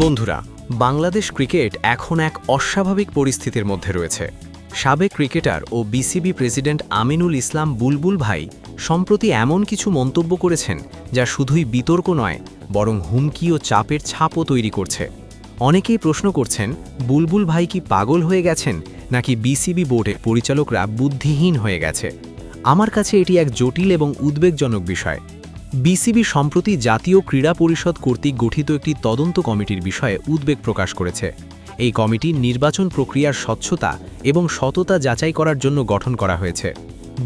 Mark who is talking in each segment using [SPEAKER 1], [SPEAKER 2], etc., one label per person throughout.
[SPEAKER 1] বন্ধুরা, বাংলাদেশ ক্রিকেট এখন এক অস্বাভাবিক পরিস্থিতির মধ্যে রয়েছে। সাবেক ক্রিকেটার ও বিসিবি প্রেসিডেন্ট আমিনুল ইসলাম বুলবুল ভাই সম্প্রতি এমন কিছু মন্তব্য করেছেন যা শুধুই বিতর্ক নয়, বরং হুমকি ও চাপের ছাপও তৈরি করছে। অনেকেই প্রশ্ন করছেন, বুলবুল ভাই কি পাগল হয়ে গেছেন, নাকি বিসিবি বোর্ডের পরিচালকরা বুদ্ধিহীন হয়ে গেছে? আমার কাছে এটি এক জটিল এবং উদ্বেগজনক বিষয়। বিসিবি সম্প্রতি জাতীয় ক্রীড়া পরিষদ কর্তৃক গঠিত একটি তদন্ত কমিটির বিষয়ে উদ্বেগ প্রকাশ করেছে। এই কমিটি নির্বাচন প্রক্রিয়ার স্বচ্ছতা এবং সততা যাচাই করার জন্য গঠন করা হয়েছে।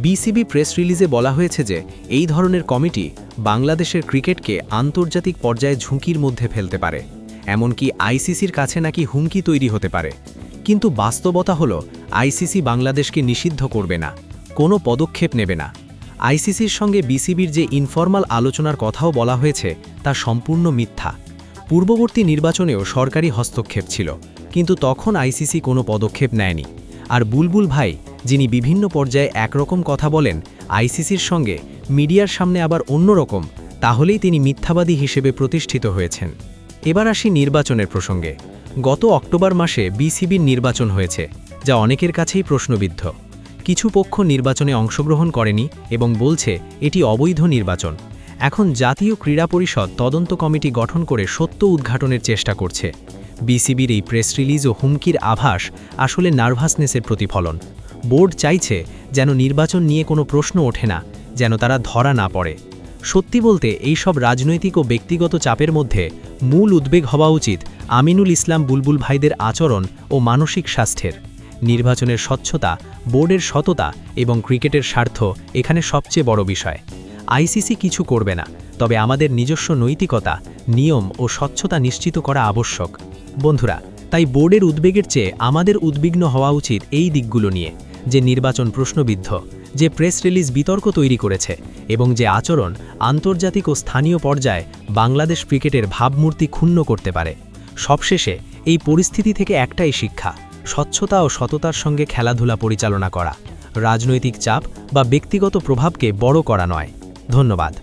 [SPEAKER 1] বিসিবি প্রেস রিলিজে বলা হয়েছে যে এই ধরনের কমিটি বাংলাদেশের ক্রিকেটকে আন্তর্জাতিক পর্যায়ে ঝুঁকির মধ্যে ফেলতে পারে, এমনকি আইসিসির কাছে নাকি হুমকি তৈরি হতে পারে। কিন্তু বাস্তবতা হলো, আইসিসি বাংলাদেশকে নিষিদ্ধ করবে না, কোনো পদক্ষেপ নেবে না। আইসিসির সঙ্গে বিসিবির যে ইনফরমাল আলোচনার কথাও বলা হয়েছে তা সম্পূর্ণ মিথ্যা। পূর্ববর্তী নির্বাচনেও সরকারি হস্তক্ষেপ ছিল, কিন্তু তখন আইসিসি কোনো পদক্ষেপ নেয়নি। আর বুলবুল ভাই, যিনি বিভিন্ন পর্যায়ে একরকম কথা বলেন, আইসিসির সঙ্গে মিডিয়ার সামনে আবার অন্যরকম, তাহলেই তিনি মিথ্যাবাদী হিসেবে প্রতিষ্ঠিত হয়েছেন। এবার আসি নির্বাচনের প্রসঙ্গে। গত অক্টোবর মাসে বিসিবির নির্বাচন হয়েছে, যা অনেকের কাছেই প্রশ্নবিদ্ধ। কিছু পক্ষ নির্বাচনে অংশগ্রহণ করেনি এবং বলছে এটি অবৈধ নির্বাচন। এখন জাতীয় ক্রীড়া পরিষদ তদন্ত কমিটি গঠন করে সত্য উদ্ঘাটনের চেষ্টা করছে। বিসিবির এই প্রেস রিলিজ ও হুমকির আভাস আসলে নার্ভাসনেসের প্রতিফলন। বোর্ড চাইছে যেন নির্বাচন নিয়ে কোনো প্রশ্ন ওঠে না, যেন তারা ধরা না পড়ে। সত্যি বলতে এইসব রাজনৈতিক ও ব্যক্তিগত চাপের মধ্যে মূল উদ্বেগ হওয়া উচিত আমিনুল ইসলাম বুলবুল ভাইদের আচরণ ও মানসিক স্বাস্থ্যের। নির্বাচনের স্বচ্ছতা, বোর্ডের সততা এবং ক্রিকেটের স্বার্থ এখানে সবচেয়ে বড় বিষয়। আইসিসি কিছু করবে না, তবে আমাদের নিজস্ব নৈতিকতা, নিয়ম ও স্বচ্ছতা নিশ্চিত করা আবশ্যক। বন্ধুরা, তাই বোর্ডের উদ্বেগের চেয়ে আমাদের উদ্বিগ্ন হওয়া উচিত এই দিকগুলো নিয়ে, যে নির্বাচন প্রশ্নবিদ্ধ, যে প্রেস রিলিজ বিতর্ক তৈরি করেছে এবং যে আচরণ আন্তর্জাতিক ও স্থানীয় পর্যায়ে বাংলাদেশ ক্রিকেটের ভাবমূর্তি ক্ষুণ্ণ করতে পারে। সবশেষে এই পরিস্থিতি থেকে একটাই শিক্ষা: স্বচ্ছতা ও সততার সঙ্গে খেলাধুলা পরিচালনা করা, রাজনৈতিক চাপ বা ব্যক্তিগত প্রভাবকে বড় করা নয়। ধন্যবাদ।